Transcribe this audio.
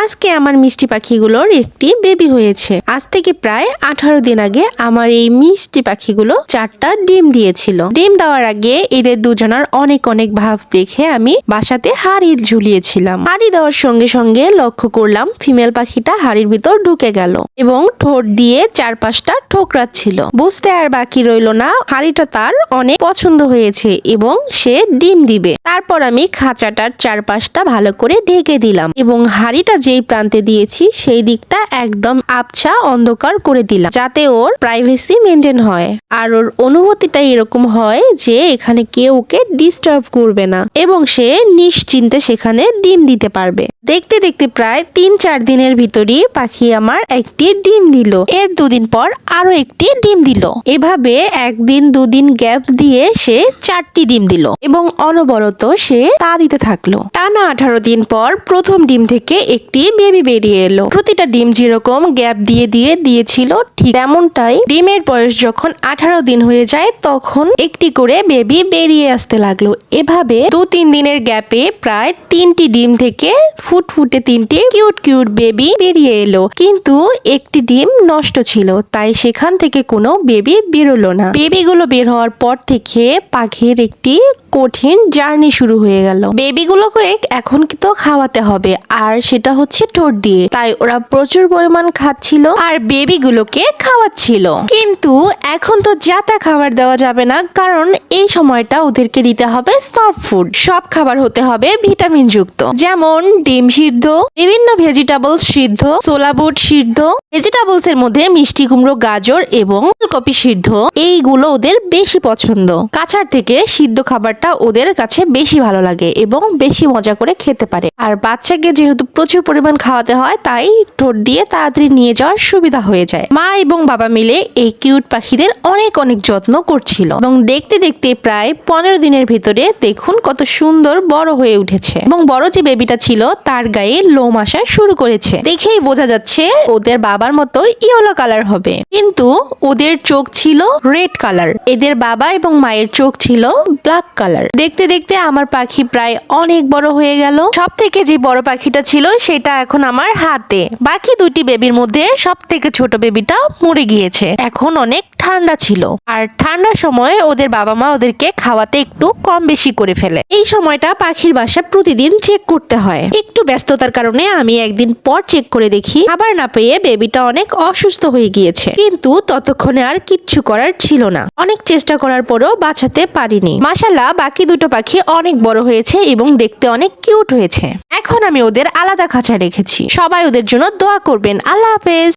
আজকে আমার মিষ্টি পাখিগুলোর একটি বেবি হয়েছে। আজ থেকে প্রায় 18 দিন আগে আমার এই মিষ্টি পাখিগুলো 4টা ডিম দিয়েছিল। ডিম দেওয়ার আগে এদের দুজনার অনেক অনেক ভাব দেখে আমি বাসাতে হাড়ি ঝুলিয়েছিলাম। হাড়ি দেওয়ার সঙ্গে সঙ্গে লক্ষ্য করলাম ফিমেল পাখিটা হাড়ির ভিতর ঢুকে গেল এবং ঠোঁট দিয়ে 4-5টা ঠোকরাচ্ছিল। বুঝতে আর বাকি রইল না, হাড়িটা তার অনেক পছন্দ হয়েছে এবং সে ডিম দিবে। তারপর আমি খাঁচাটার 4-5টা ভালো করে ঢেকে দিলাম এবং হাড়িটা যেই প্রান্তে দিয়েছি সেই দিকটা একদম আবছা অন্ধকার করে দিলাম, যাতে ওর প্রাইভেসি মেনটেন হয় আর ওর অনুভূতিটা এরকম হয় যে এখানে কেউ ওকে ডিস্টার্ব করবে না এবং সে নিশ্চিন্তে সেখানে ডিম দিতে পারবে। দেখতে দেখতে প্রায় 3-4 দিনের ভিতরই পাখি আমার একটি ডিম দিল। এর 2 দিন পর আরো একটি ডিম দিল। এভাবে 1 দিন 2 দিন গ্যাপ দিয়ে সে 4টি ডিম দিল এবং অনবরত সে তা দিতে থাকলো। টানা 18 দিন পর প্রথম ডিম থেকে একটি বেবি বেরিয়ে এলো। প্রতিটা ডিম যেরকম গ্যাপ দিয়ে দিয়েছিল ঠিক তেমনটাই ডিমের বয়স যখন 18 দিন হয়ে যায় তখন একটি করে বেবি বেরিয়ে আসতে লাগলো। এভাবে 2-3 দিনের গ্যাপে প্রায় 3টি ডিম থেকে ফুটফুটে 3টি কিউট কিউট বেবি বেরিয়ে এলো, কিন্তু একটি ডিম নষ্ট ছিল, তাই সেখান থেকে কোনো বেবি বেরোলো না। বেবিগুলো বের হওয়ার পর থেকে পাখির একটি কঠিন জার্নি শুরু হয়ে গেল। বেবিগুলোকে এখন তো খাওয়াতে হবে, আর সেটা হচ্ছে ঠোঁট দিয়ে, তাই ওরা প্রচুর পরিমাণ খাচ্ছিল আর বেবিগুলোকে খাওয়াচ্ছিল। কিন্তু এখন তো যাতা খাবার দেওয়া যাবে না, কারণ এই সময়টা ওদেরকে দিতে হবে সফট ফুড। সব খাবার হতে হবে ভিটামিন যুক্ত, যেমন ডিম সিদ্ধ, বিভিন্ন ভেজিটেবলস সিদ্ধ, ছোলা বুট সিদ্ধ, ভেজিটেবলস এর মধ্যে মিষ্টি কুমড়ো, গাজর এবং ফুলকপি সিদ্ধ, এইগুলো ওদের বেশি পছন্দ। কাঁচার থেকে সিদ্ধ খাবারটা ওদের কাছে বেশি ভালো লাগে এবং বেশি মজা করে খেতে পারে। আর বাচ্চাকে যেহেতু প্রচুর পরিমাণ খাওয়াতে হয়, তাই ঠোঁট দিয়ে তাড়াতাড়ি নিয়ে যাওয়ার সুবিধা হয়ে যায়। মা এবং বাবা মিলে এই কিউট পাখিদের অনেক অনেক যত্ন করছিল এবং দেখতে দেখতে প্রায় 15 দিনের ভিতরে দেখুন কত সুন্দর বড় হয়ে উঠেছে এবং বড় যে বেবিটা ছিল তার গায়ে লোম আসা শুরু করেছে। দেখেই বোঝা যাচ্ছে ওদের বাবার মতো ইয়েলো কালার হবে, কিন্তু ওদের চোখ ছিল রেড কালার। এদের বাবা এবং মায়ের চোখ ছিল ব্ল্যাক কালার। দেখতে দেখতে আমার পাখি প্রায় অনেক বড় হয়ে গেল। সব থেকে যে বড় পাখিটা ছিল সেটা এখন আমার হাতে। বাকি 2টি বেবির মধ্যে সব থেকে ছোট বেবিটা মরে গিয়েছে। এখন অনেক ঠান্ডা ছিল, আর ঠান্ডার সময় ওদের বাবা মা ওদেরকে খাওয়াতে একটু কম বেশি করে ফেলে। এই সময়টা পাখির বাসা প্রতিদিন চেক করতে হয়। একটু ব্যস্ততার কারণে আমি একদিন পর চেক করে দেখি খাবার না পেয়ে বেবিটা অনেক অসুস্থ হয়ে গিয়েছে, কিন্তু ততক্ষণে আর কিচ্ছু করার ছিল না। অনেক চেষ্টা করার পরও বাঁচাতে পারিনি। মাশাআল্লাহ, বাকি 2টো পাখি অনেক বড় হয়েছে এবং দেখতে অনেক কিউট হয়েছে। এখন আমি ওদের আলাদা খাঁচা রেখেছি। সবাই ওদের জন্য দোয়া করবেন। আল্লাহ হাফেজ।